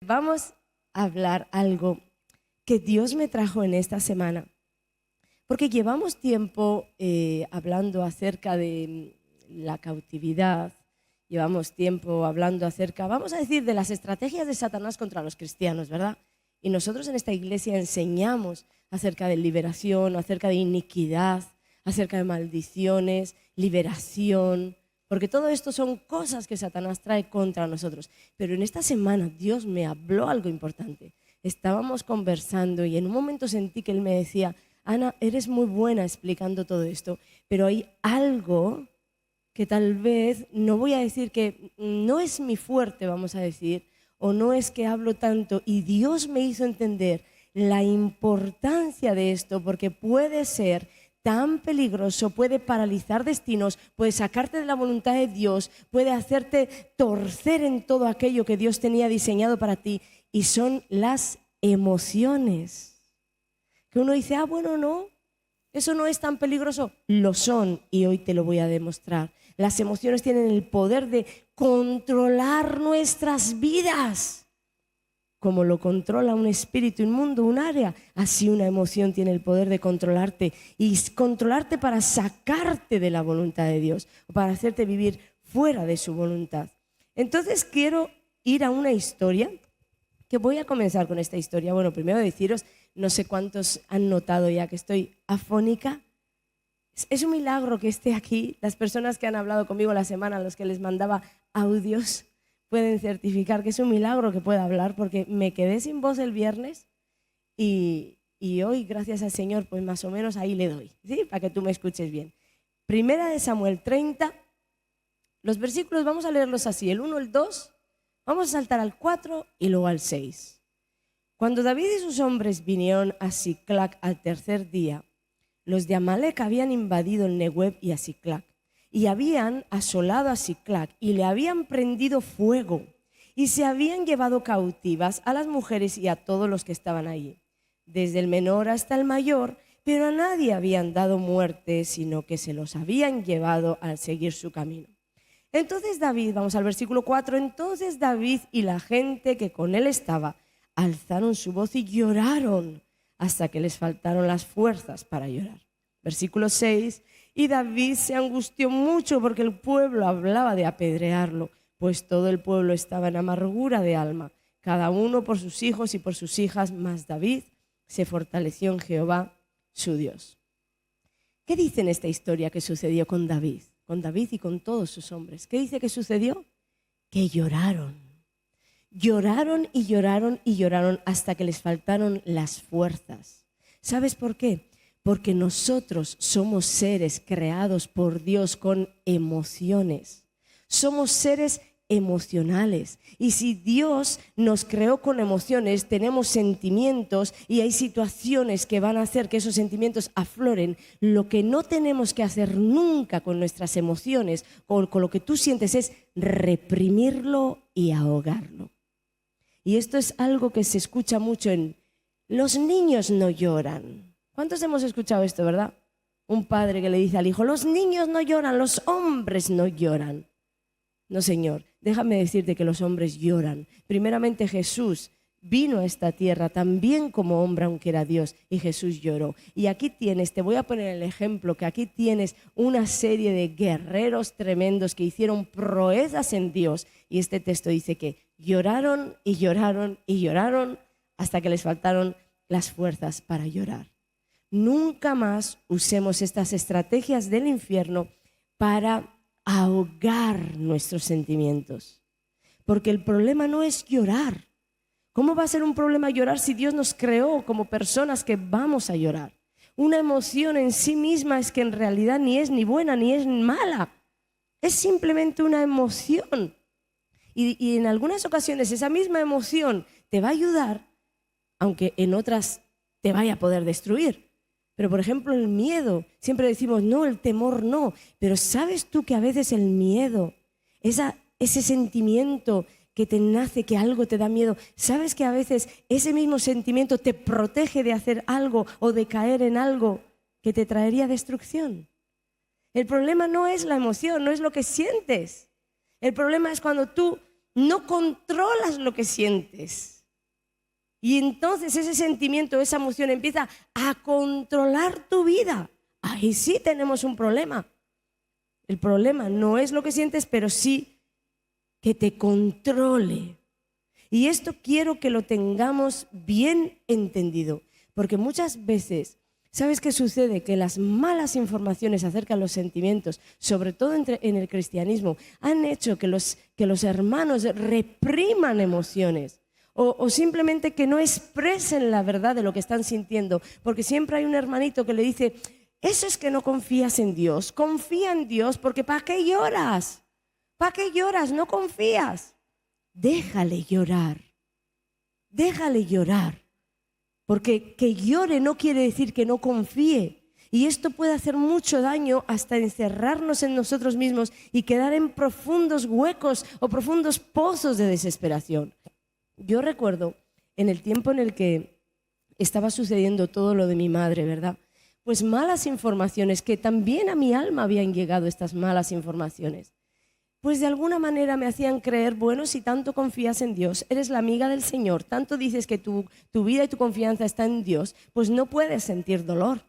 Vamos a hablar algo que Dios me trajo en esta semana, porque llevamos tiempo hablando acerca de la cautividad, llevamos tiempo hablando acerca, vamos a decir, de las estrategias de Satanás contra los cristianos, ¿verdad? Y nosotros en esta iglesia enseñamos acerca de liberación, acerca de iniquidad, acerca de maldiciones, liberación, porque todo esto son cosas que Satanás trae contra nosotros. Pero en esta semana Dios me habló algo importante. Estábamos conversando y en un momento sentí que Él me decía: Ana, eres muy buena explicando todo esto, pero hay algo que tal vez, no voy a decir que no es mi fuerte, vamos a decir, o no es que hablo tanto, y Dios me hizo entender la importancia de esto, porque puede ser tan peligroso, puede paralizar destinos, puede sacarte de la voluntad de Dios, puede hacerte torcer en todo aquello que Dios tenía diseñado para ti, y son las emociones. Que uno dice, bueno, no, eso no es tan peligroso. Lo son, y hoy te lo voy a demostrar. Las emociones tienen el poder de controlar nuestras vidas. Como lo controla un espíritu inmundo, un área, así una emoción tiene el poder de controlarte y controlarte para sacarte de la voluntad de Dios o para hacerte vivir fuera de su voluntad. Entonces quiero ir a una historia, que voy a comenzar con esta historia. Bueno, primero deciros, no sé cuántos han notado ya que estoy afónica. Es un milagro que esté aquí. Las personas que han hablado conmigo la semana, a los que les mandaba audios, pueden certificar que es un milagro que pueda hablar, porque me quedé sin voz el viernes y hoy, gracias al Señor, pues más o menos ahí le doy, ¿sí? Para que tú me escuches bien. Primera de Samuel 30, los versículos vamos a leerlos así, el 1, el 2, vamos a saltar al 4 y luego al 6. Cuando David y sus hombres vinieron a Siclac al tercer día, los de Amalec habían invadido el Negueb y a Siclac, y habían asolado a Siclac y le habían prendido fuego y se habían llevado cautivas a las mujeres y a todos los que estaban allí, desde el menor hasta el mayor, pero a nadie habían dado muerte, sino que se los habían llevado al seguir su camino. Entonces David, vamos al versículo 4, entonces David y la gente que con él estaba alzaron su voz y lloraron hasta que les faltaron las fuerzas para llorar. Versículo 6, y David se angustió mucho porque el pueblo hablaba de apedrearlo, pues todo el pueblo estaba en amargura de alma, cada uno por sus hijos y por sus hijas, mas David se fortaleció en Jehová, su Dios. ¿Qué dice en esta historia que sucedió con David y con todos sus hombres? ¿Qué dice que sucedió? Que lloraron. Lloraron y lloraron y lloraron hasta que les faltaron las fuerzas. ¿Sabes por qué? Porque nosotros somos seres creados por Dios con emociones. Somos seres emocionales. Y si Dios nos creó con emociones, tenemos sentimientos y hay situaciones que van a hacer que esos sentimientos afloren. Lo que no tenemos que hacer nunca con nuestras emociones o con lo que tú sientes es reprimirlo y ahogarlo. Y esto es algo que se escucha mucho en los niños no lloran. ¿Cuántos hemos escuchado esto, verdad? Un padre que le dice al hijo, los niños no lloran, los hombres no lloran. No, Señor, déjame decirte que los hombres lloran. Primeramente Jesús vino a esta tierra también como hombre, aunque era Dios, y Jesús lloró. Y aquí tienes, te voy a poner el ejemplo, que aquí tienes una serie de guerreros tremendos que hicieron proezas en Dios. Y este texto dice que lloraron y lloraron y lloraron hasta que les faltaron las fuerzas para llorar. Nunca más usemos estas estrategias del infierno para ahogar nuestros sentimientos. Porque el problema no es llorar. ¿Cómo va a ser un problema llorar si Dios nos creó como personas que vamos a llorar? Una emoción en sí misma es que en realidad ni es ni buena ni es mala. Es simplemente una emoción. Y en algunas ocasiones esa misma emoción te va a ayudar, aunque en otras te vaya a poder destruir. Pero, por ejemplo, el miedo, siempre decimos, no, el temor no. Pero ¿sabes tú que a veces el miedo, ese sentimiento que te nace, que algo te da miedo, sabes que a veces ese mismo sentimiento te protege de hacer algo o de caer en algo que te traería destrucción? El problema no es la emoción, no es lo que sientes. El problema es cuando tú no controlas lo que sientes. Y entonces ese sentimiento, esa emoción empieza a controlar tu vida. Ahí sí tenemos un problema. El problema no es lo que sientes, pero sí que te controle. Y esto quiero que lo tengamos bien entendido, porque muchas veces, ¿sabes qué sucede? Que las malas informaciones acerca de los sentimientos, sobre todo en el cristianismo, han hecho que los hermanos repriman emociones o simplemente que no expresen la verdad de lo que están sintiendo, porque siempre hay un hermanito que le dice: eso es que no confías en Dios, confía en Dios, porque ¿para qué lloras? ¿Para qué lloras? No confías. Déjale llorar, porque que llore no quiere decir que no confíe. Y esto puede hacer mucho daño hasta encerrarnos en nosotros mismos y quedar en profundos huecos o profundos pozos de desesperación. Yo recuerdo en el tiempo en el que estaba sucediendo todo lo de mi madre, ¿verdad? Pues malas informaciones, que también a mi alma habían llegado estas malas informaciones. Pues de alguna manera me hacían creer, bueno, si tanto confías en Dios, eres la amiga del Señor, tanto dices que tu vida y tu confianza está en Dios, pues no puedes sentir dolor.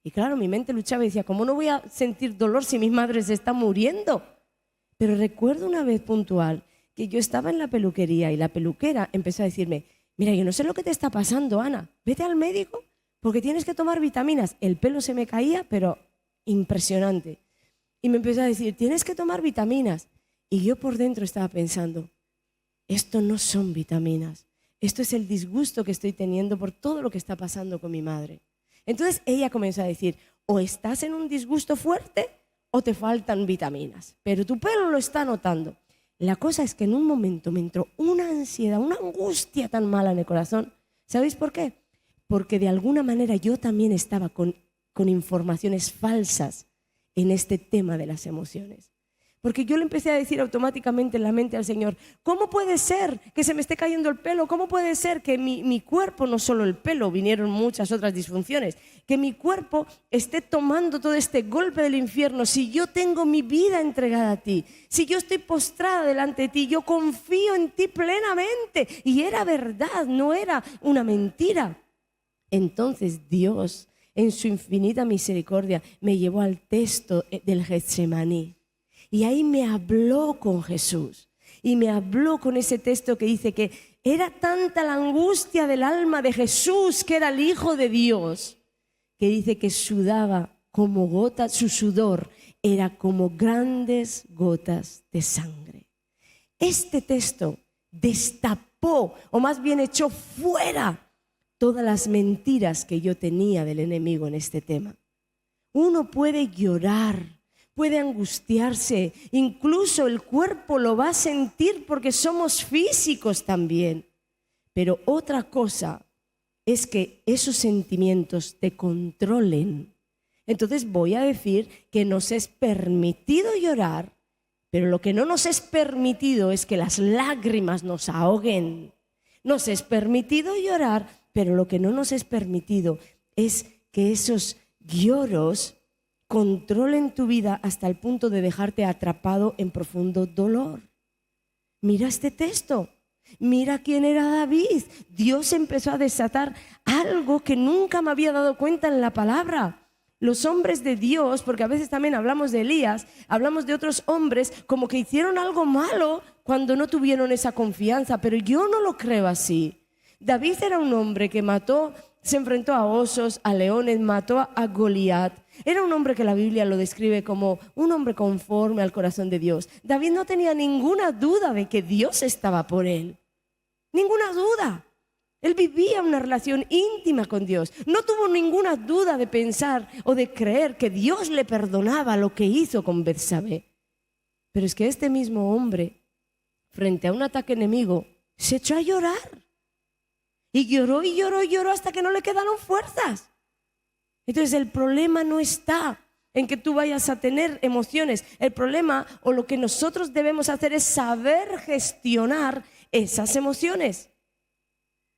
Y claro, mi mente luchaba y decía: ¿cómo no voy a sentir dolor si mi madre se está muriendo? Pero recuerdo una vez puntual que yo estaba en la peluquería y la peluquera empezó a decirme: mira, yo no sé lo que te está pasando, Ana, vete al médico porque tienes que tomar vitaminas. El pelo se me caía, pero impresionante. Y me empezó a decir: tienes que tomar vitaminas. Y yo por dentro estaba pensando: esto no son vitaminas, esto es el disgusto que estoy teniendo por todo lo que está pasando con mi madre. Entonces ella comenzó a decir: o estás en un disgusto fuerte o te faltan vitaminas, pero tu pelo lo está notando. La cosa es que en un momento me entró una ansiedad, una angustia tan mala en el corazón. ¿Sabéis por qué? Porque de alguna manera yo también estaba con informaciones falsas en este tema de las emociones. Porque yo le empecé a decir automáticamente en la mente al Señor: ¿cómo puede ser que se me esté cayendo el pelo? ¿Cómo puede ser que mi cuerpo, no solo el pelo, vinieron muchas otras disfunciones, que mi cuerpo esté tomando todo este golpe del infierno si yo tengo mi vida entregada a ti, si yo estoy postrada delante de ti, yo confío en ti plenamente? Y era verdad, no era una mentira. Entonces Dios, en su infinita misericordia, me llevó al texto del Getsemaní. Y ahí me habló con Jesús. Y me habló con ese texto que dice que era tanta la angustia del alma de Jesús, que era el Hijo de Dios, que dice que sudaba como gotas, su sudor era como grandes gotas de sangre. Este texto destapó, o más bien echó fuera, todas las mentiras que yo tenía del enemigo en este tema. Uno puede llorar, puede angustiarse, incluso el cuerpo lo va a sentir porque somos físicos también. Pero otra cosa es que esos sentimientos te controlen. Entonces voy a decir que nos es permitido llorar, pero lo que no nos es permitido es que las lágrimas nos ahoguen. Nos es permitido llorar, pero lo que no nos es permitido es que esos lloros controlen tu vida hasta el punto de dejarte atrapado en profundo dolor. Mira este texto, mira quién era David. Dios empezó a desatar algo que nunca me había dado cuenta en la palabra. Los hombres de Dios, porque a veces también hablamos de Elías, hablamos de otros hombres como que hicieron algo malo cuando no tuvieron esa confianza, pero yo no lo creo así. David era un hombre que se enfrentó a osos, a leones, mató a Goliat. Era un hombre que la Biblia lo describe como un hombre conforme al corazón de Dios. David no tenía ninguna duda de que Dios estaba por él. Ninguna duda. Él vivía una relación íntima con Dios. No tuvo ninguna duda de pensar o de creer que Dios le perdonaba lo que hizo con Betsabé. Pero es que este mismo hombre, frente a un ataque enemigo, se echó a llorar. Y lloró y lloró y lloró hasta que no le quedaron fuerzas. Entonces el problema no está en que tú vayas a tener emociones. El problema, o lo que nosotros debemos hacer, es saber gestionar esas emociones.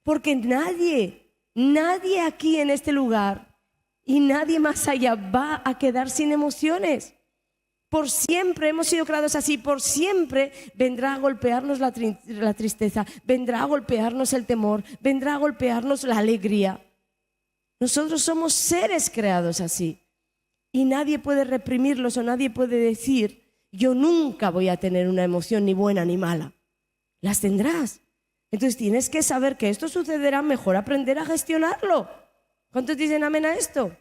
Porque nadie aquí en este lugar y nadie más allá va a quedar sin emociones. Por siempre hemos sido creados así, por siempre vendrá a golpearnos la tristeza, vendrá a golpearnos el temor, vendrá a golpearnos la alegría. Nosotros somos seres creados así y nadie puede reprimirlos o nadie puede decir: yo nunca voy a tener una emoción ni buena ni mala. Las tendrás. Entonces tienes que saber que esto sucederá, mejor aprender a gestionarlo. ¿Cuántos dicen amén a esto?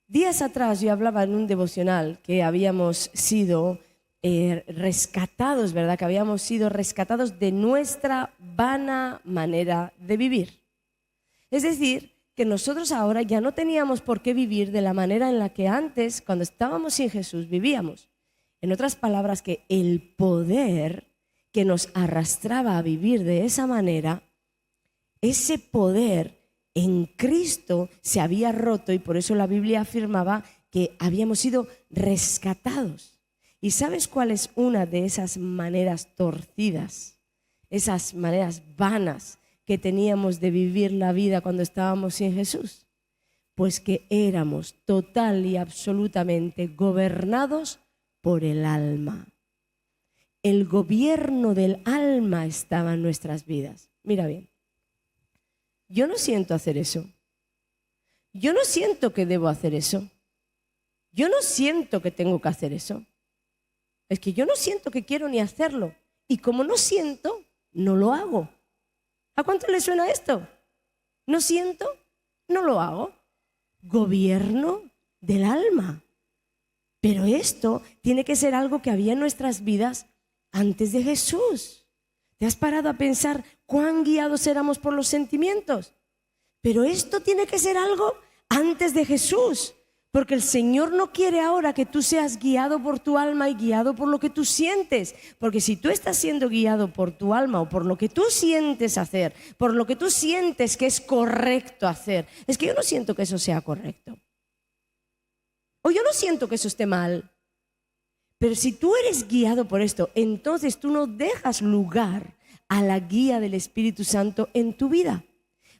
Días atrás yo hablaba en un devocional que habíamos sido rescatados, ¿verdad? Que habíamos sido rescatados de nuestra vana manera de vivir. Es decir, que nosotros ahora ya no teníamos por qué vivir de la manera en la que antes, cuando estábamos sin Jesús, vivíamos. En otras palabras, que el poder que nos arrastraba a vivir de esa manera, ese poder en Cristo se había roto y por eso la Biblia afirmaba que habíamos sido rescatados. ¿Y sabes cuál es una de esas maneras torcidas, esas maneras vanas que teníamos de vivir la vida cuando estábamos sin Jesús? Pues que éramos total y absolutamente gobernados por el alma. El gobierno del alma estaba en nuestras vidas. Mira bien. Yo no siento hacer eso. Yo no siento que debo hacer eso. Yo no siento que tengo que hacer eso. Es que yo no siento que quiero ni hacerlo. Y como no siento, no lo hago. ¿A cuánto le suena esto? No siento, no lo hago. Gobierno del alma. Pero esto tiene que ser algo que había en nuestras vidas antes de Jesús. ¿Te has parado a pensar cuán guiados éramos por los sentimientos? Pero esto tiene que ser algo antes de Jesús, porque el Señor no quiere ahora que tú seas guiado por tu alma y guiado por lo que tú sientes, porque si tú estás siendo guiado por tu alma o por lo que tú sientes hacer, por lo que tú sientes que es correcto hacer, es que yo no siento que eso sea correcto, o yo no siento que eso esté mal. Pero si tú eres guiado por esto, entonces tú no dejas lugar a la guía del Espíritu Santo en tu vida.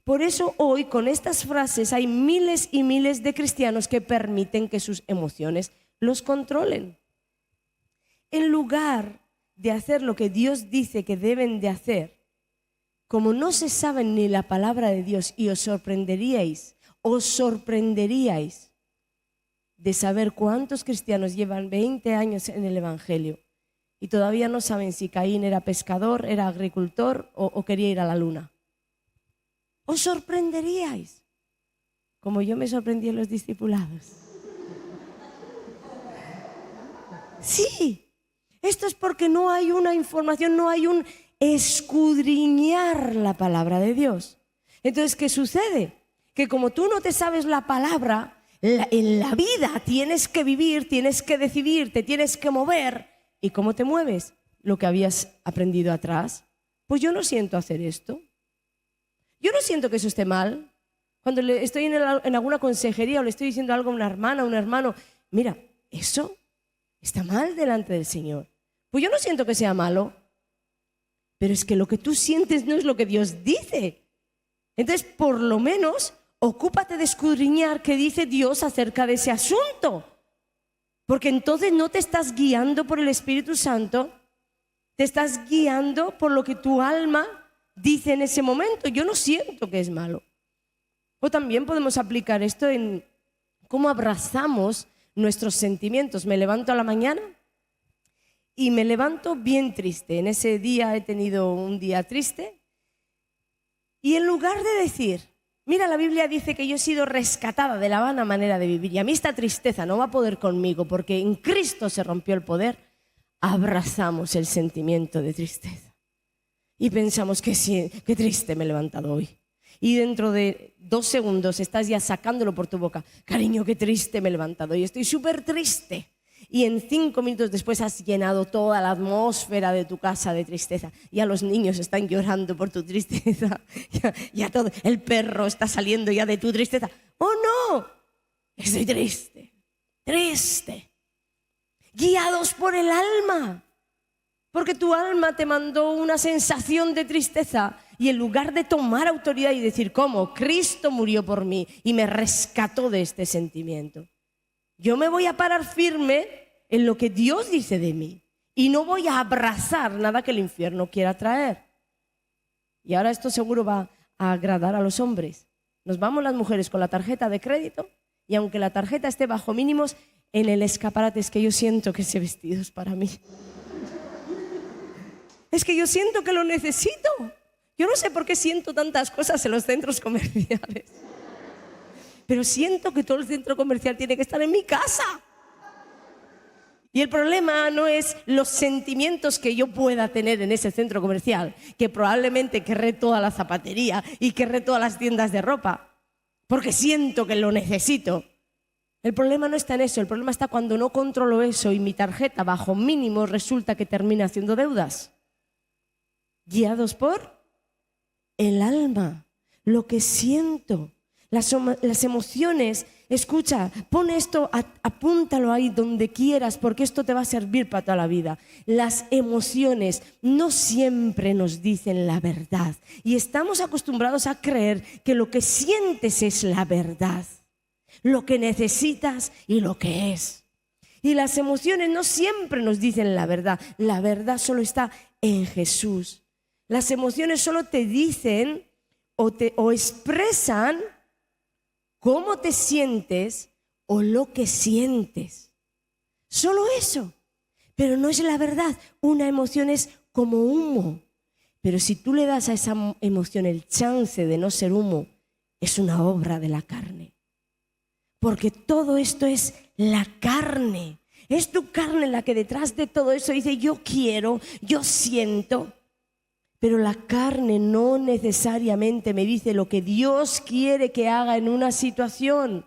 Por eso hoy con estas frases hay miles y miles de cristianos que permiten que sus emociones los controlen. En lugar de hacer lo que Dios dice que deben de hacer, como no se sabe ni la palabra de Dios, y os sorprenderíais de saber cuántos cristianos llevan 20 años en el Evangelio y todavía no saben si Caín era pescador, era agricultor o quería ir a la luna. Os sorprenderíais, como yo me sorprendí en los discipulados. Sí, esto es porque no hay una información, no hay un escudriñar la palabra de Dios. Entonces, ¿qué sucede? Que como tú no te sabes la palabra, en la vida tienes que vivir, tienes que decidir, te tienes que mover. ¿Y cómo te mueves? Lo que habías aprendido atrás. Pues yo no siento hacer esto. Yo no siento que eso esté mal. Cuando estoy en alguna consejería o le estoy diciendo algo a una hermana, a un hermano, mira, eso está mal delante del Señor. Pues yo no siento que sea malo. Pero es que lo que tú sientes no es lo que Dios dice. Entonces, por lo menos, ocúpate de escudriñar qué dice Dios acerca de ese asunto. Porque entonces no te estás guiando por el Espíritu Santo, te estás guiando por lo que tu alma dice en ese momento. Yo no siento que es malo. O también podemos aplicar esto en cómo abrazamos nuestros sentimientos. Me levanto a la mañana y me levanto bien triste. En ese día he tenido un día triste. Y en lugar de decir, mira, la Biblia dice que yo he sido rescatada de la vana manera de vivir y a mí esta tristeza no va a poder conmigo porque en Cristo se rompió el poder, abrazamos el sentimiento de tristeza y pensamos que sí, qué triste me he levantado hoy. Y dentro de 2 segundos estás ya sacándolo por tu boca. Cariño, qué triste me he levantado hoy, estoy súper triste. Y en 5 minutos después has llenado toda la atmósfera de tu casa de tristeza. Ya los niños están llorando por tu tristeza. Ya todo, el perro está saliendo ya de tu tristeza. ¡Oh, no! Estoy triste, triste. Guiados por el alma. Porque tu alma te mandó una sensación de tristeza y en lugar de tomar autoridad y decir, ¿cómo? Cristo murió por mí y me rescató de este sentimiento. Yo me voy a parar firme en lo que Dios dice de mí y no voy a abrazar nada que el infierno quiera traer. Y ahora esto seguro va a agradar a los hombres. Nos vamos las mujeres con la tarjeta de crédito y aunque la tarjeta esté bajo mínimos, en el escaparate es que yo siento que ese vestido es para mí. Es que yo siento que lo necesito. Yo no sé por qué siento tantas cosas en los centros comerciales, pero siento que todo el centro comercial tiene que estar en mi casa. Y el problema no es los sentimientos que yo pueda tener en ese centro comercial, que probablemente querré toda la zapatería y querré todas las tiendas de ropa, porque siento que lo necesito. El problema no está en eso, el problema está cuando no controlo eso y mi tarjeta bajo mínimo resulta que termina haciendo deudas. Guiados por el alma, lo que siento, las emociones. Escucha, pon esto, apúntalo ahí donde quieras, porque esto te va a servir para toda la vida. Las emociones no siempre nos dicen la verdad y estamos acostumbrados a creer que lo que sientes es la verdad, lo que necesitas y lo que es. Y las emociones no siempre nos dicen la verdad solo está en Jesús. Las emociones solo te dicen o expresan cómo te sientes o lo que sientes. Solo eso. Pero no es la verdad. Una emoción es como humo. Pero si tú le das a esa emoción el chance de no ser humo, es una obra de la carne. Porque todo esto es la carne. Es tu carne la que detrás de todo eso dice yo quiero, yo siento. Pero la carne no necesariamente me dice lo que Dios quiere que haga en una situación.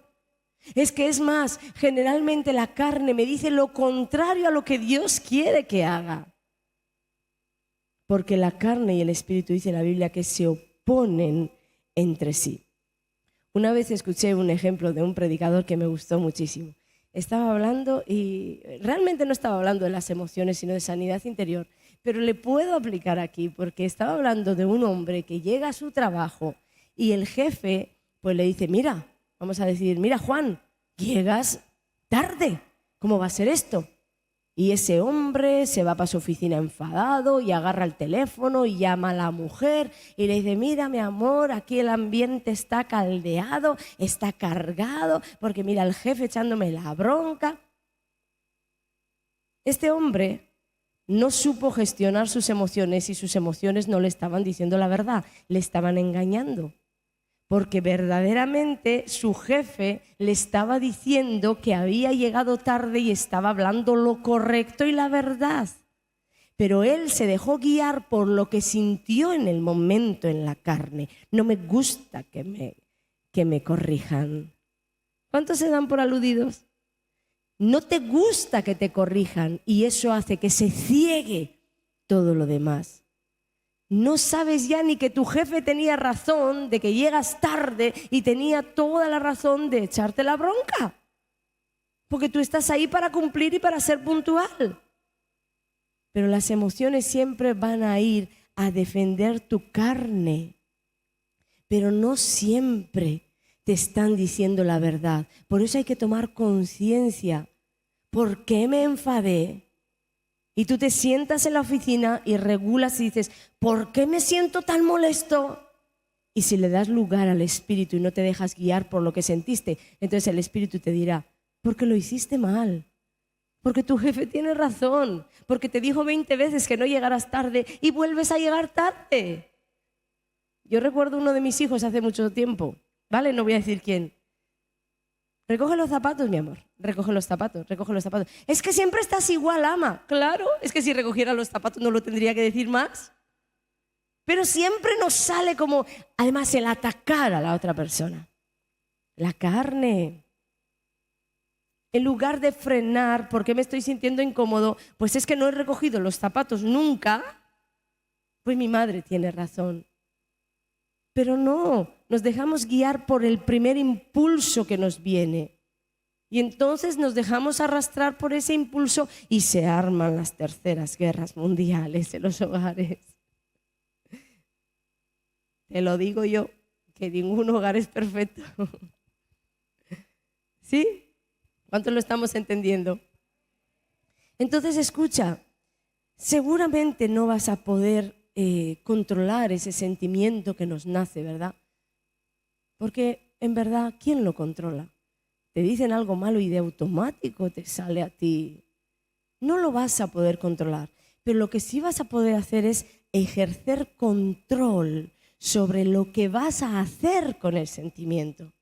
Es que es más, generalmente la carne me dice lo contrario a lo que Dios quiere que haga. Porque la carne y el espíritu dice la Biblia que se oponen entre sí. Una vez escuché un ejemplo de un predicador que me gustó muchísimo. Estaba hablando y realmente no estaba hablando de las emociones, sino de sanidad interior. Pero le puedo aplicar aquí porque estaba hablando de un hombre que llega a su trabajo y el jefe pues le dice, mira, vamos a decir, mira Juan, llegas tarde, ¿cómo va a ser esto? Y ese hombre se va para su oficina enfadado y agarra el teléfono y llama a la mujer y le dice, mira mi amor, aquí el ambiente está caldeado, está cargado, porque mira el jefe echándome la bronca. Este hombre no supo gestionar sus emociones y sus emociones no le estaban diciendo la verdad, le estaban engañando. Porque verdaderamente su jefe le estaba diciendo que había llegado tarde y estaba hablando lo correcto y la verdad. Pero él se dejó guiar por lo que sintió en el momento en la carne. No me gusta que me corrijan. ¿Cuántos se dan por aludidos? No te gusta que te corrijan y eso hace que se ciegue todo lo demás. No sabes ya ni que tu jefe tenía razón de que llegas tarde y tenía toda la razón de echarte la bronca. Porque tú estás ahí para cumplir y para ser puntual. Pero las emociones siempre van a ir a defender tu carne. Pero no siempre te están diciendo la verdad. Por eso hay que tomar conciencia. ¿Por qué me enfadé? Y tú te sientas en la oficina y regulas y dices, ¿por qué me siento tan molesto? Y si le das lugar al espíritu y no te dejas guiar por lo que sentiste, entonces el espíritu te dirá, porque lo hiciste mal, porque tu jefe tiene razón, porque te dijo 20 veces que no llegarás tarde y vuelves a llegar tarde. Yo recuerdo uno de mis hijos hace mucho tiempo, ¿vale? No voy a decir quién. Recoge los zapatos, mi amor. Recoge los zapatos, recoge los zapatos. Es que siempre estás igual, ama. Claro, es que si recogiera los zapatos no lo tendría que decir más. Pero siempre nos sale como, además, el atacar a la otra persona. La carne. En lugar de frenar, ¿por qué me estoy sintiendo incómodo? Pues es que no he recogido los zapatos nunca. Pues mi madre tiene razón. Pero no, nos dejamos guiar por el primer impulso que nos viene. Y entonces nos dejamos arrastrar por ese impulso y se arman las terceras guerras mundiales en los hogares. Te lo digo yo, que ningún hogar es perfecto. ¿Sí? ¿Cuántos lo estamos entendiendo? Entonces escucha, seguramente no vas a poder controlar ese sentimiento que nos nace, ¿verdad? Porque en verdad, ¿quién lo controla? Te dicen algo malo y de automático te sale a ti. No lo vas a poder controlar, pero lo que sí vas a poder hacer es ejercer control sobre lo que vas a hacer con el sentimiento.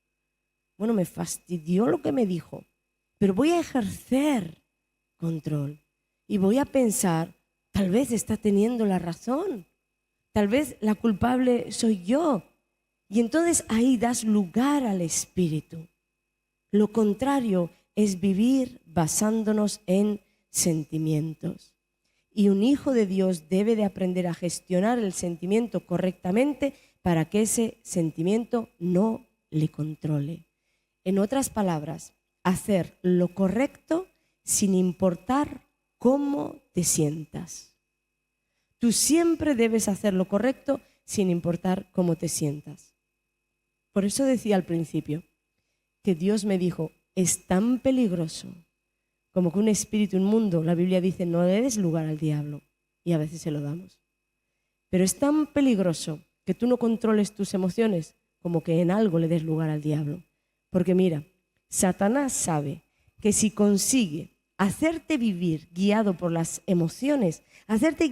Bueno, me fastidió lo que me dijo, pero voy a ejercer control y voy a pensar, tal vez está teniendo la razón, tal vez la culpable soy yo. Y entonces ahí das lugar al Espíritu. Lo contrario es vivir basándonos en sentimientos. Y un hijo de Dios debe de aprender a gestionar el sentimiento correctamente para que ese sentimiento no le controle. En otras palabras, hacer lo correcto sin importar cómo te sientas. Tú siempre debes hacer lo correcto sin importar cómo te sientas. Por eso decía al principio que Dios me dijo, es tan peligroso como que un espíritu inmundo, la Biblia dice, no le des lugar al diablo, y a veces se lo damos. Pero es tan peligroso que tú no controles tus emociones como que en algo le des lugar al diablo. Porque mira, Satanás sabe que si consigue hacerte vivir guiado por las emociones, hacerte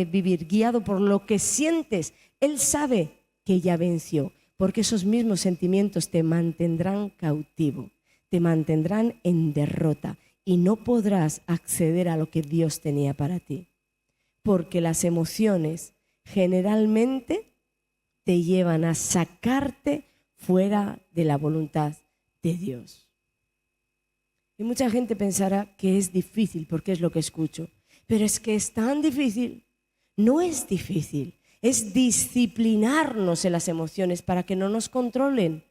vivir guiado por lo que sientes, él sabe que ya venció, porque esos mismos sentimientos te mantendrán cautivo, te mantendrán en derrota y no podrás acceder a lo que Dios tenía para ti. Porque las emociones generalmente te llevan a sacarte fuera de la voluntad de Dios. Y mucha gente pensará que es difícil porque es lo que escucho. Pero es que es tan difícil. No es difícil. Es disciplinarnos en las emociones para que no nos controlen.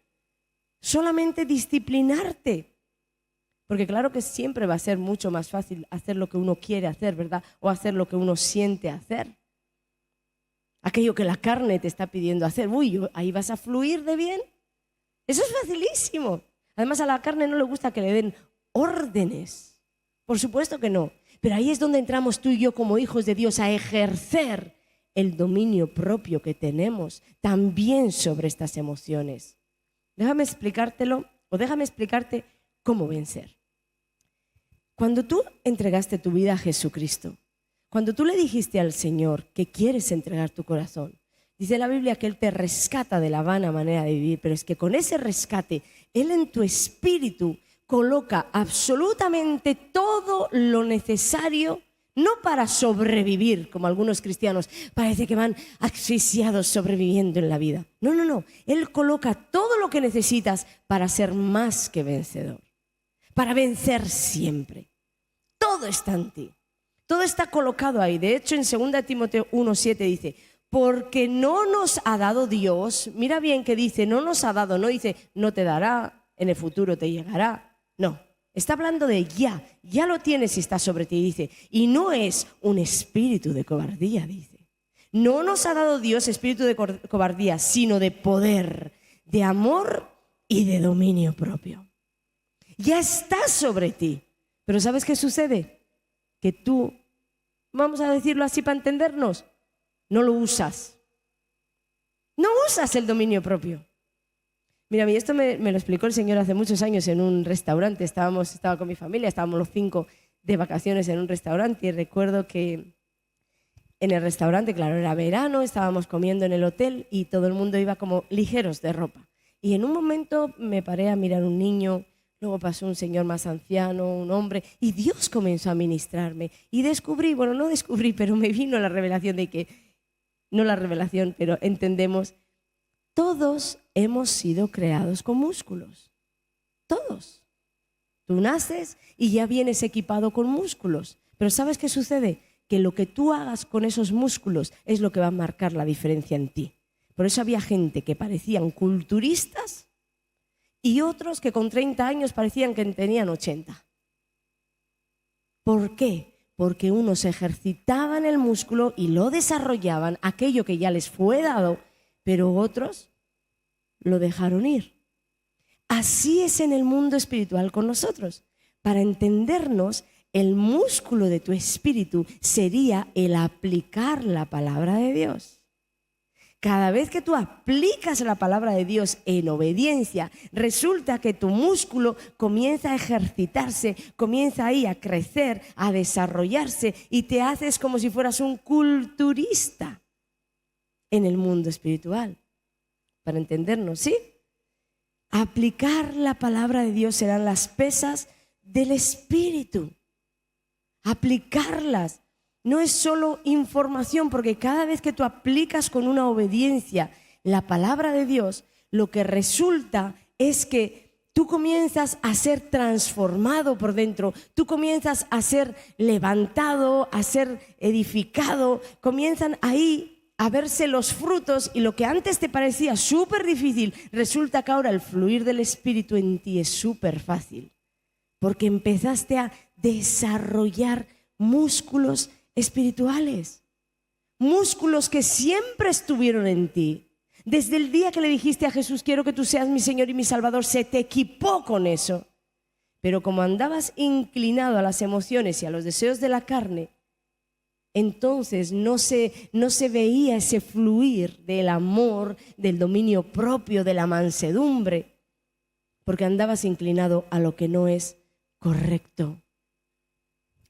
Solamente disciplinarte. Porque claro que siempre va a ser mucho más fácil hacer lo que uno quiere hacer, ¿verdad? O hacer lo que uno siente hacer. Aquello que la carne te está pidiendo hacer. Uy, ahí vas a fluir de bien. Eso es facilísimo. Además a la carne no le gusta que le den órdenes. Por supuesto que no. Pero ahí es donde entramos tú y yo como hijos de Dios a ejercer el dominio propio que tenemos también sobre estas emociones. Déjame explicártelo o déjame explicarte cómo vencer. Cuando tú entregaste tu vida a Jesucristo, cuando tú le dijiste al Señor que quieres entregar tu corazón, dice la Biblia que Él te rescata de la vana manera de vivir, pero es que con ese rescate, Él en tu espíritu coloca absolutamente todo lo necesario, no para sobrevivir, como algunos cristianos parece que van asfixiados sobreviviendo en la vida. No, no, no. Él coloca todo lo que necesitas para ser más que vencedor, para vencer siempre. Todo está en ti. Todo está colocado ahí. De hecho, en 2 Timoteo 1:7 dice, porque no nos ha dado Dios, mira bien que dice, no nos ha dado, no dice, no te dará, en el futuro te llegará. No, está hablando de ya lo tienes y está sobre ti, dice. Y no es un espíritu de cobardía, dice. No nos ha dado Dios espíritu de cobardía, sino de poder, de amor y de dominio propio. Ya está sobre ti. Pero ¿sabes qué sucede? Que tú, vamos a decirlo así para entendernos, no lo usas. No usas el dominio propio. Mira, a mí esto me lo explicó el Señor hace muchos años en un restaurante. Estaba con mi familia, estábamos los 5 de vacaciones en un restaurante y recuerdo que en el restaurante, claro, era verano, estábamos comiendo en el hotel y todo el mundo iba como ligeros de ropa. Y en un momento me paré a mirar un niño, luego pasó un señor más anciano, un hombre, y Dios comenzó a ministrarme. Y descubrí, bueno, no descubrí, pero me vino la revelación de que, no la revelación, pero entendemos, todos hemos sido creados con músculos. Todos. Tú naces y ya vienes equipado con músculos. Pero ¿sabes qué sucede? Que lo que tú hagas con esos músculos es lo que va a marcar la diferencia en ti. Por eso había gente que parecían culturistas y otros que con 30 años parecían que tenían 80. ¿Por qué? Porque unos ejercitaban el músculo y lo desarrollaban, aquello que ya les fue dado, pero otros lo dejaron ir. Así es en el mundo espiritual con nosotros. Para entendernos, el músculo de tu espíritu sería el aplicar la palabra de Dios. Cada vez que tú aplicas la palabra de Dios en obediencia, resulta que tu músculo comienza a ejercitarse, comienza ahí a crecer, a desarrollarse y te haces como si fueras un culturista en el mundo espiritual. Para entendernos, ¿sí? Aplicar la palabra de Dios serán las pesas del espíritu. Aplicarlas. No es solo información, porque cada vez que tú aplicas con una obediencia la palabra de Dios, lo que resulta es que tú comienzas a ser transformado por dentro, tú comienzas a ser levantado, a ser edificado, comienzan ahí a verse los frutos y lo que antes te parecía súper difícil, resulta que ahora el fluir del Espíritu en ti es súper fácil, porque empezaste a desarrollar músculos espirituales, músculos que siempre estuvieron en ti. Desde el día que le dijiste a Jesús, quiero que tú seas mi Señor y mi Salvador, se te equipó con eso. Pero como andabas inclinado a las emociones y a los deseos de la carne, entonces no se veía ese fluir del amor, del dominio propio, de la mansedumbre, porque andabas inclinado a lo que no es correcto.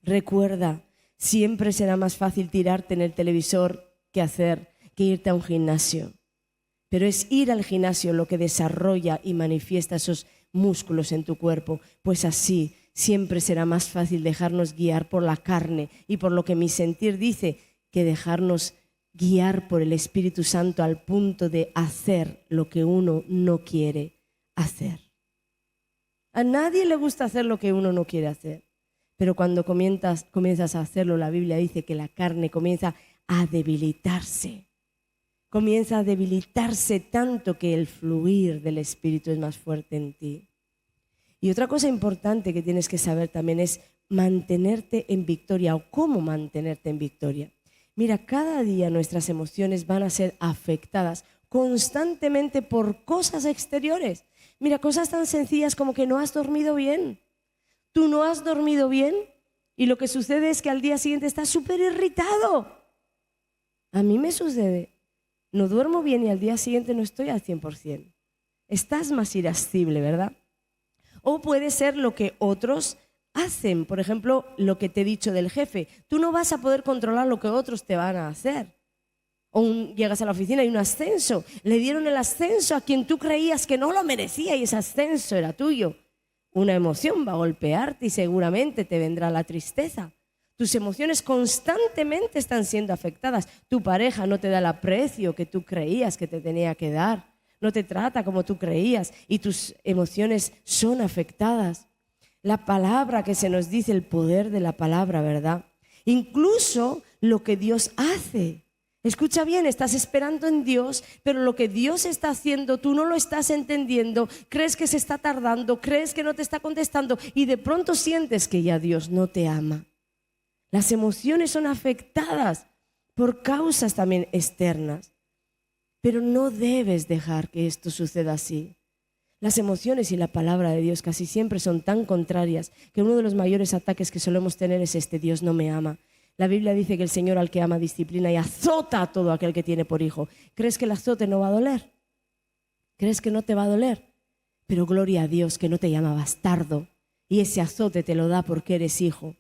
Recuerda, siempre será más fácil tirarte en el televisor que irte a un gimnasio. Pero es ir al gimnasio lo que desarrolla y manifiesta esos músculos en tu cuerpo. Pues así siempre será más fácil dejarnos guiar por la carne y por lo que mi sentir dice, que dejarnos guiar por el Espíritu Santo al punto de hacer lo que uno no quiere hacer. A nadie le gusta hacer lo que uno no quiere hacer. Pero cuando comienzas a hacerlo, la Biblia dice que la carne comienza a debilitarse. Comienza a debilitarse tanto que el fluir del Espíritu es más fuerte en ti. Y otra cosa importante que tienes que saber también es mantenerte en victoria o cómo mantenerte en victoria. Mira, cada día nuestras emociones van a ser afectadas constantemente por cosas exteriores. Mira, cosas tan sencillas como que no has dormido bien. Tú no has dormido bien y lo que sucede es que al día siguiente estás súper irritado. A mí me sucede. No duermo bien y al día siguiente no estoy al 100%. Estás más irascible, ¿verdad? O puede ser lo que otros hacen. Por ejemplo, lo que te he dicho del jefe. Tú no vas a poder controlar lo que otros te van a hacer. Llegas a la oficina y un ascenso. Le dieron el ascenso a quien tú creías que no lo merecía y ese ascenso era tuyo. Una emoción va a golpearte y seguramente te vendrá la tristeza. Tus emociones constantemente están siendo afectadas. Tu pareja no te da el aprecio que tú creías que te tenía que dar. No te trata como tú creías y tus emociones son afectadas. La palabra que se nos dice, el poder de la palabra, ¿verdad? Incluso lo que Dios hace. Escucha bien, estás esperando en Dios, pero lo que Dios está haciendo tú no lo estás entendiendo, crees que se está tardando, crees que no te está contestando y de pronto sientes que ya Dios no te ama. Las emociones son afectadas por causas también externas, pero no debes dejar que esto suceda así. Las emociones y la palabra de Dios casi siempre son tan contrarias que uno de los mayores ataques que solemos tener es Dios no me ama. La Biblia dice que el Señor al que ama disciplina y azota a todo aquel que tiene por hijo. ¿Crees que el azote no va a doler? ¿Crees que no te va a doler? Pero gloria a Dios que no te llama bastardo y ese azote te lo da porque eres hijo.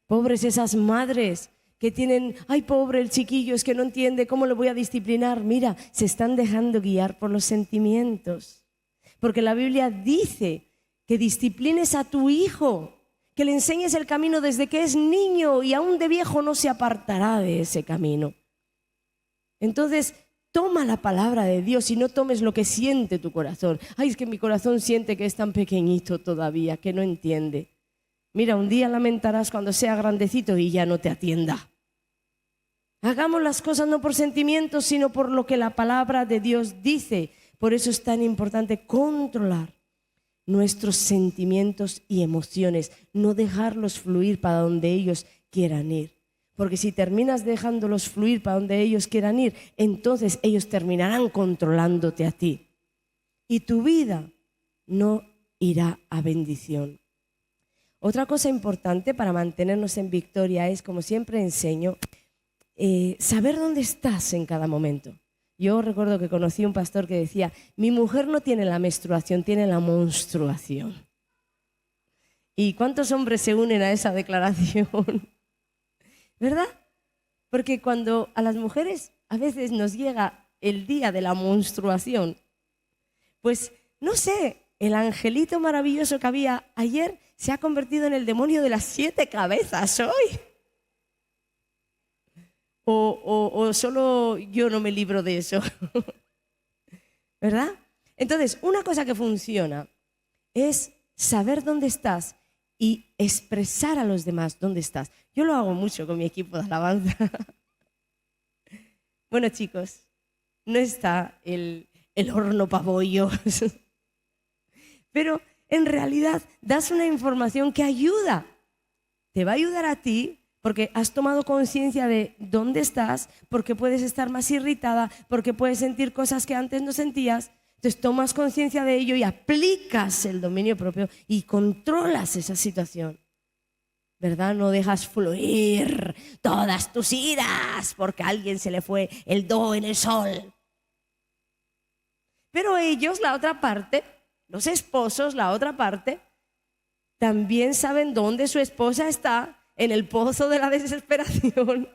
Pobres esas madres que tienen, ay pobre el chiquillo, es que no entiende, ¿cómo lo voy a disciplinar? Mira, se están dejando guiar por los sentimientos. Porque la Biblia dice que disciplines a tu hijo, que le enseñes el camino desde que es niño y aún de viejo no se apartará de ese camino. Entonces, toma la palabra de Dios y no tomes lo que siente tu corazón. Ay, es que mi corazón siente que es tan pequeñito todavía, que no entiende. Mira, un día lamentarás cuando sea grandecito y ya no te atienda. Hagamos las cosas no por sentimientos, sino por lo que la palabra de Dios dice. Por eso es tan importante controlar nuestros sentimientos y emociones, no dejarlos fluir para donde ellos quieran ir. Porque si terminas dejándolos fluir para donde ellos quieran ir, entonces ellos terminarán controlándote a ti. Y tu vida no irá a bendición. Otra cosa importante para mantenernos en victoria es, como siempre enseño, saber dónde estás en cada momento. Yo recuerdo que conocí a un pastor que decía, mi mujer no tiene la menstruación, tiene la monstruación. ¿Y cuántos hombres se unen a esa declaración? ¿Verdad? Porque cuando a las mujeres a veces nos llega el día de la menstruación, pues no sé, el angelito maravilloso que había ayer se ha convertido en el demonio de las 7 cabezas hoy. O solo yo no me libro de eso. ¿Verdad? Entonces, una cosa que funciona es saber dónde estás y expresar a los demás dónde estás. Yo lo hago mucho con mi equipo de alabanza. Bueno, chicos, no está el horno para bollos, pero en realidad das una información que ayuda. Te va a ayudar a ti porque has tomado conciencia de dónde estás, porque puedes estar más irritada, porque puedes sentir cosas que antes no sentías. Entonces tomas conciencia de ello y aplicas el dominio propio y controlas esa situación, ¿verdad? No dejas fluir todas tus iras porque a alguien se le fue el do en el sol. Pero ellos, la otra parte, los esposos, la otra parte, también saben dónde su esposa está, en el pozo de la desesperación.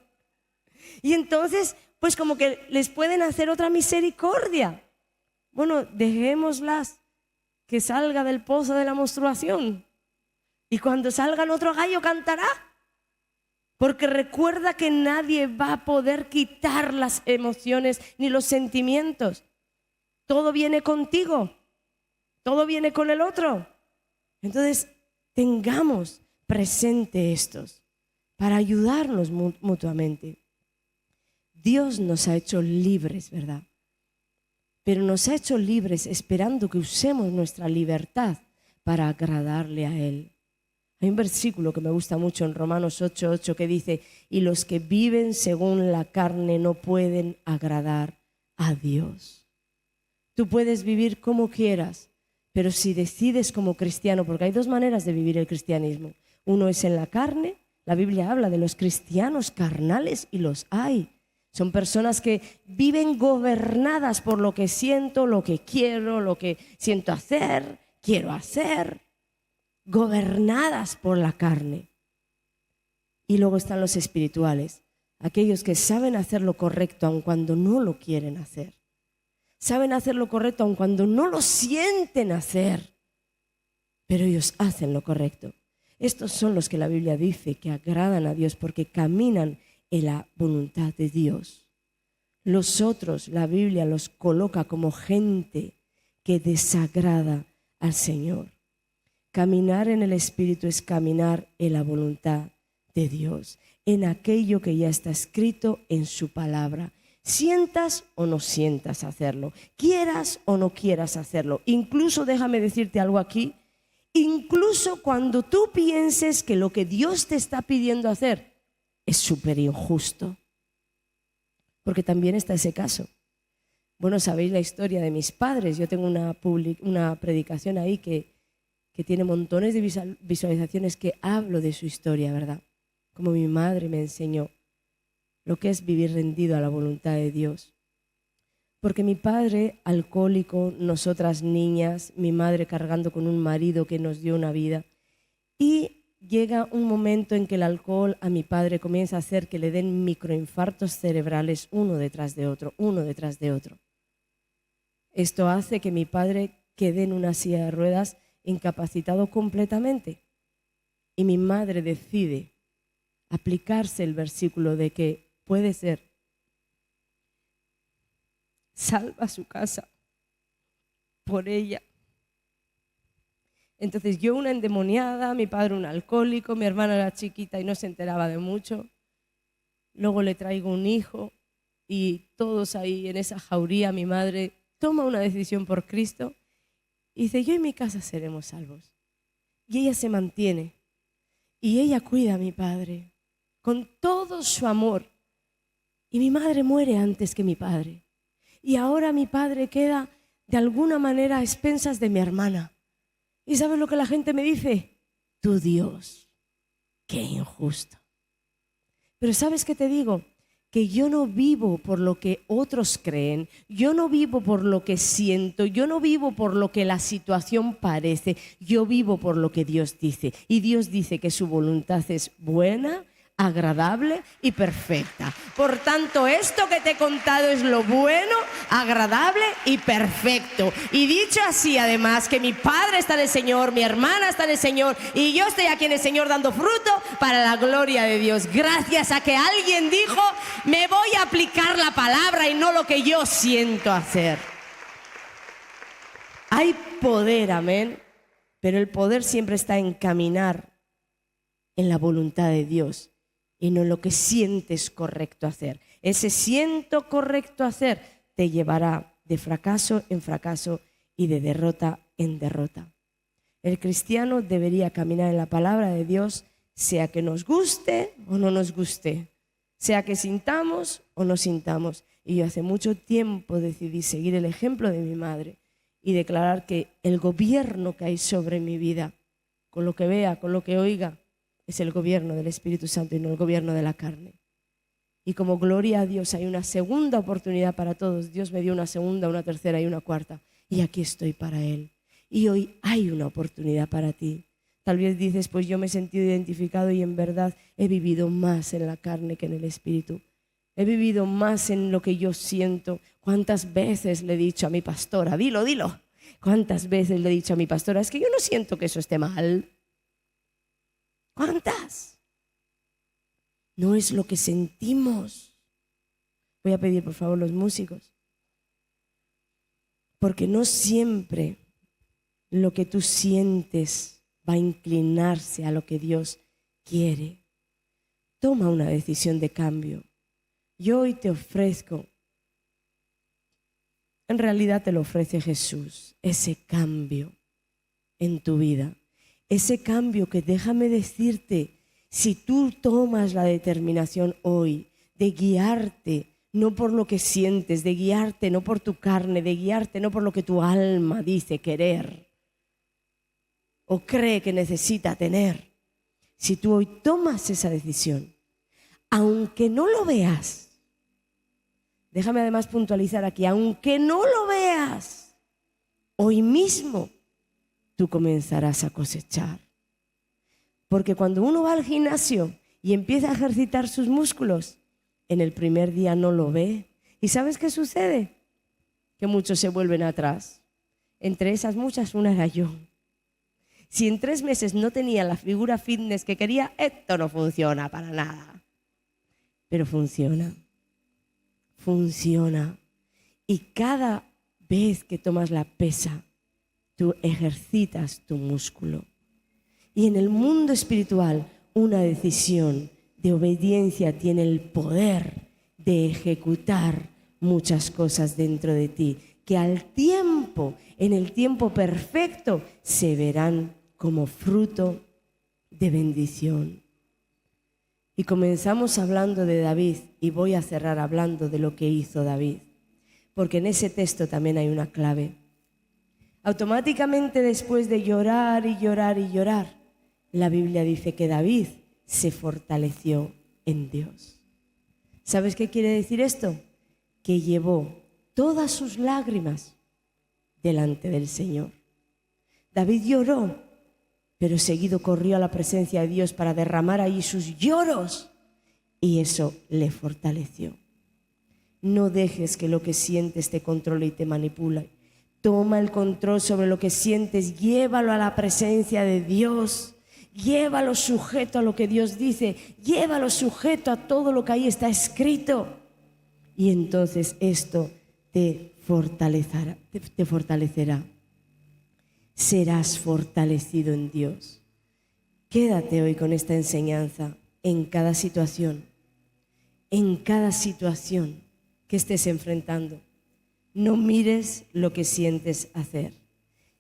Y entonces, pues como que les pueden hacer otra misericordia. Bueno, dejémoslas que salga del pozo de la menstruación. Y cuando salgan otro gallo cantará. Porque recuerda que nadie va a poder quitar las emociones ni los sentimientos. Todo viene contigo. Todo viene con el otro. Entonces, tengamos presente estos para ayudarnos mutuamente. Dios nos ha hecho libres, ¿verdad? Pero nos ha hecho libres esperando que usemos nuestra libertad para agradarle a Él. Hay un versículo que me gusta mucho en Romanos 8:8 que dice, y los que viven según la carne no pueden agradar a Dios. Tú puedes vivir como quieras, pero si decides como cristiano, porque hay 2 maneras de vivir el cristianismo. Uno es en la carne, la Biblia habla de los cristianos carnales y los hay. Son personas que viven gobernadas por lo que siento, lo que quiero, lo que siento hacer, quiero hacer. Gobernadas por la carne. Y luego están los espirituales, aquellos que saben hacer lo correcto aun cuando no lo quieren hacer. Saben hacer lo correcto aun cuando no lo sienten hacer, pero ellos hacen lo correcto. Estos son los que la Biblia dice que agradan a Dios porque caminan en la voluntad de Dios. Los otros, la Biblia los coloca como gente que desagrada al Señor. Caminar en el Espíritu es caminar en la voluntad de Dios, en aquello que ya está escrito en su palabra. Sientas o no sientas hacerlo, quieras o no quieras hacerlo. Incluso, déjame decirte algo aquí, incluso cuando tú pienses que lo que Dios te está pidiendo hacer es súper injusto, porque también está ese caso. Bueno, sabéis la historia de mis padres. Yo tengo una predicación ahí que tiene montones de visualizaciones que hablo de su historia, ¿verdad? Como mi madre me enseñó lo que es vivir rendido a la voluntad de Dios. Porque mi padre, alcohólico, nosotras niñas, mi madre cargando con un marido que nos dio una vida. Y llega un momento en que el alcohol a mi padre comienza a hacer que le den microinfartos cerebrales uno detrás de otro, uno detrás de otro. Esto hace que mi padre quede en una silla de ruedas incapacitado completamente. Y mi madre decide aplicarse el versículo de que puede ser, salva su casa por ella. Entonces yo, una endemoniada, mi padre un alcohólico, mi hermana era chiquita y no se enteraba de mucho. Luego le traigo un hijo y todos ahí en esa jauría, mi madre toma una decisión por Cristo y dice, yo y mi casa seremos salvos. Y ella se mantiene y ella cuida a mi padre con todo su amor. Y mi madre muere antes que mi padre. Y ahora mi padre queda de alguna manera a expensas de mi hermana. ¿Y sabes lo que la gente me dice? tu Dios, qué injusto. Pero ¿sabes qué te digo? Que yo no vivo por lo que otros creen, yo no vivo por lo que siento, yo no vivo por lo que la situación parece, yo vivo por lo que Dios dice. Y Dios dice que su voluntad es buena, agradable y perfecta. Por tanto, esto que te he contado es lo bueno, agradable y perfecto. Y dicho así, además, que mi padre está en el Señor, mi hermana está en el Señor y yo estoy aquí en el Señor dando fruto para la gloria de Dios. Gracias a que alguien dijo, me voy a aplicar la palabra y no lo que yo siento hacer. Hay poder, amén, pero el poder siempre está en caminar en la voluntad de Dios y no en lo que sientes correcto hacer. Ese siento correcto hacer te llevará de fracaso en fracaso y de derrota en derrota. El cristiano debería caminar en la palabra de Dios, sea que nos guste o no nos guste, sea que sintamos o no sintamos. Y yo hace mucho tiempo decidí seguir el ejemplo de mi madre y declarar que el gobierno que hay sobre mi vida, con lo que vea, con lo que oiga, es el gobierno del Espíritu Santo y no el gobierno de la carne. Y como gloria a Dios hay una segunda oportunidad para todos. Dios me dio una segunda, una tercera y una cuarta. Y aquí estoy para Él. Y hoy hay una oportunidad para ti. Tal vez dices, pues yo me he sentido identificado y en verdad he vivido más en la carne que en el Espíritu. He vivido más en lo que yo siento. ¿Cuántas veces le he dicho a mi pastora? Dilo, dilo. ¿Cuántas veces le he dicho a mi pastora? Es que yo no siento que eso esté mal. ¿Cuántas? No es lo que sentimos. Voy a pedir por favor los músicos. Porque no siempre lo que tú sientes va a inclinarse a lo que Dios quiere. Toma una decisión de cambio. Yo hoy te ofrezco, en realidad te lo ofrece Jesús, ese cambio en tu vida. Ese cambio que déjame decirte, si tú tomas la determinación hoy de guiarte, no por lo que sientes, de guiarte no por tu carne, de guiarte no por lo que tu alma dice querer o cree que necesita tener. Si tú hoy tomas esa decisión, aunque no lo veas, déjame además puntualizar aquí, aunque no lo veas, hoy mismo tú comenzarás a cosechar. Porque cuando uno va al gimnasio y empieza a ejercitar sus músculos, en el primer día no lo ve. ¿Y sabes qué sucede? Que muchos se vuelven atrás. Entre esas muchas, una era yo. Si en 3 meses no tenía la figura fitness que quería, esto no funciona para nada. Pero funciona. Funciona. Y cada vez que tomas la pesa, tú ejercitas tu músculo. Y en el mundo espiritual, una decisión de obediencia tiene el poder de ejecutar muchas cosas dentro de ti, que al tiempo, en el tiempo perfecto, se verán como fruto de bendición. Y comenzamos hablando de David, y voy a cerrar hablando de lo que hizo David, porque en ese texto también hay una clave. Automáticamente después de llorar y llorar y llorar, la Biblia dice que David se fortaleció en Dios. ¿Sabes qué quiere decir esto? Que llevó todas sus lágrimas delante del Señor. David lloró, pero seguido corrió a la presencia de Dios para derramar ahí sus lloros, y eso le fortaleció. No dejes que lo que sientes te controle y te manipule. Toma el control sobre lo que sientes, llévalo a la presencia de Dios, llévalo sujeto a lo que Dios dice, llévalo sujeto a todo lo que ahí está escrito, y entonces esto te fortalecerá. Serás fortalecido en Dios. Quédate hoy con esta enseñanza en cada situación que estés enfrentando. No mires lo que sientes hacer,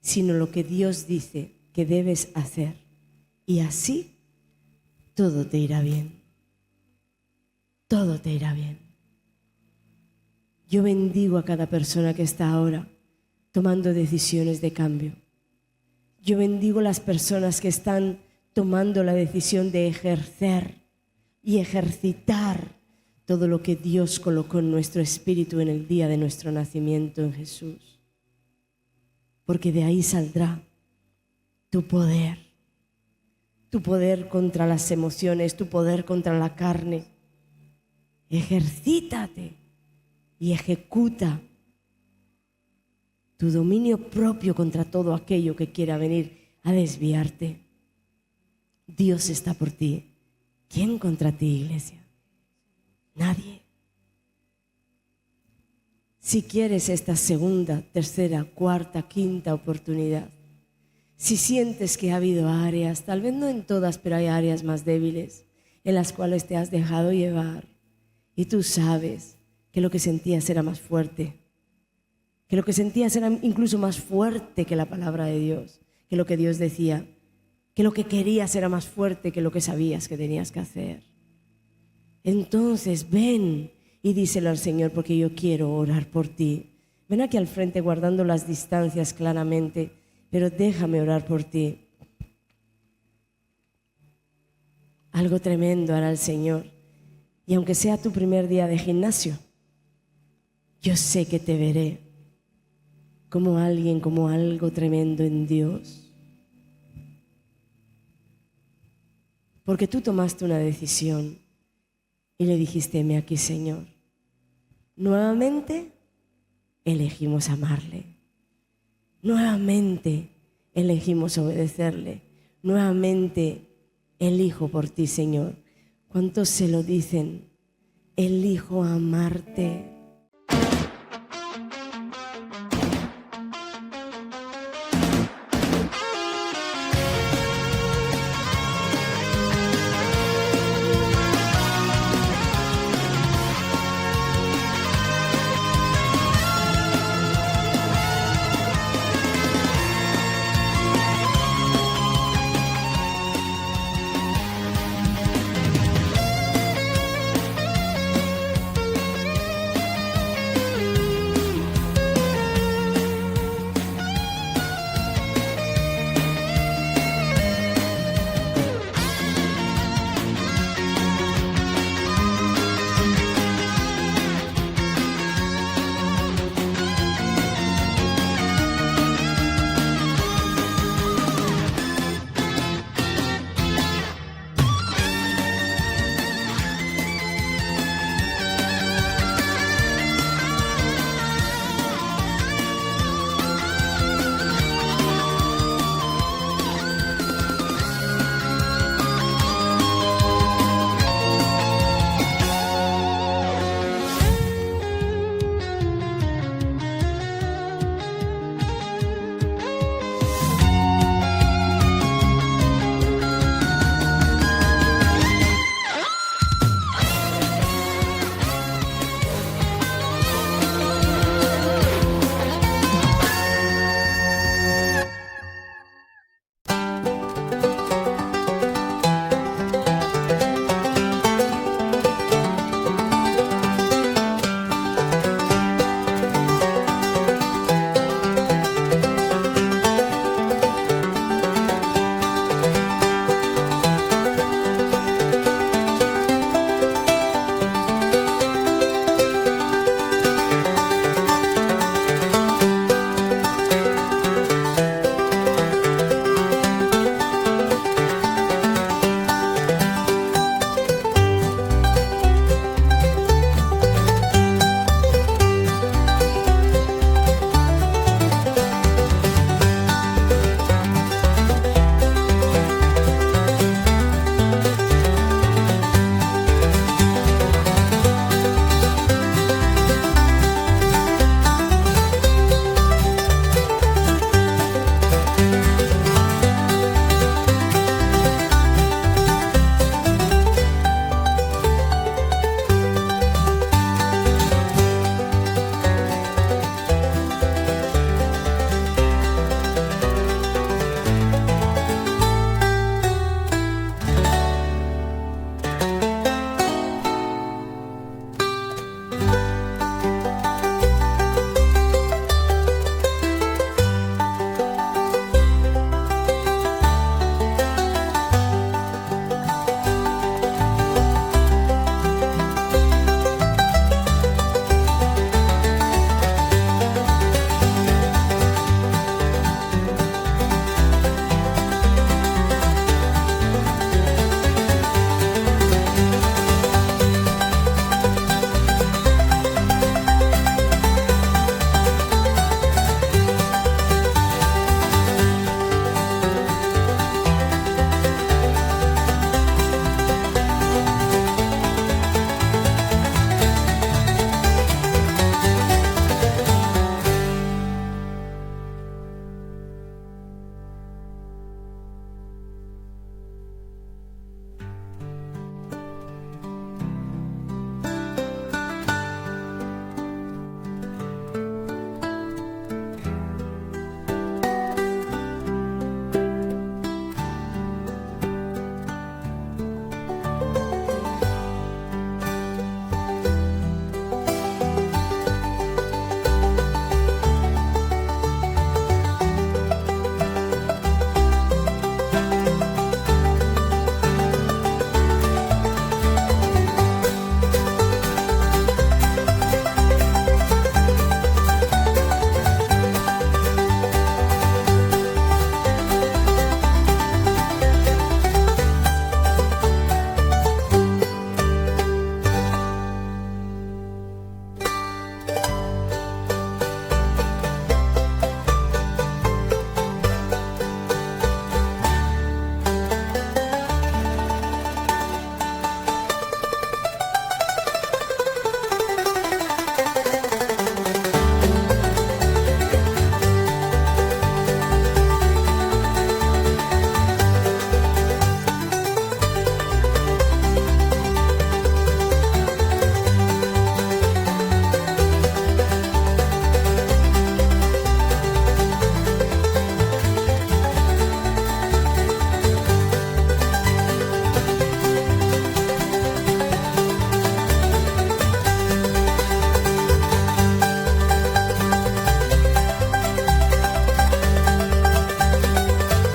sino lo que Dios dice que debes hacer. Y así todo te irá bien. Todo te irá bien. Yo bendigo a cada persona que está ahora tomando decisiones de cambio. Yo bendigo a las personas que están tomando la decisión de ejercer y ejercitar todo lo que Dios colocó en nuestro espíritu en el día de nuestro nacimiento en Jesús. Porque de ahí saldrá tu poder contra las emociones, tu poder contra la carne. Ejercítate y ejecuta tu dominio propio contra todo aquello que quiera venir a desviarte. Dios está por ti. ¿Quién contra ti, iglesia? Nadie. Si quieres esta segunda, tercera, cuarta, quinta oportunidad, si sientes que ha habido áreas, tal vez no en todas, pero hay áreas más débiles en las cuales te has dejado llevar y tú sabes que lo que sentías era más fuerte, que lo que sentías era incluso más fuerte que la palabra de Dios, que lo que Dios decía, que lo que querías era más fuerte que lo que sabías que tenías que hacer. Entonces ven y díselo al Señor, porque yo quiero orar por ti. Ven aquí al frente guardando las distancias claramente, pero déjame orar por ti. Algo tremendo hará el Señor. Y aunque sea tu primer día de gimnasio, yo sé que te veré como alguien, como algo tremendo en Dios. Porque tú tomaste una decisión y le dijiste: heme aquí, Señor. Nuevamente elegimos amarle. Nuevamente elegimos obedecerle. Nuevamente elijo por ti, Señor. ¿Cuántos se lo dicen? Elijo amarte.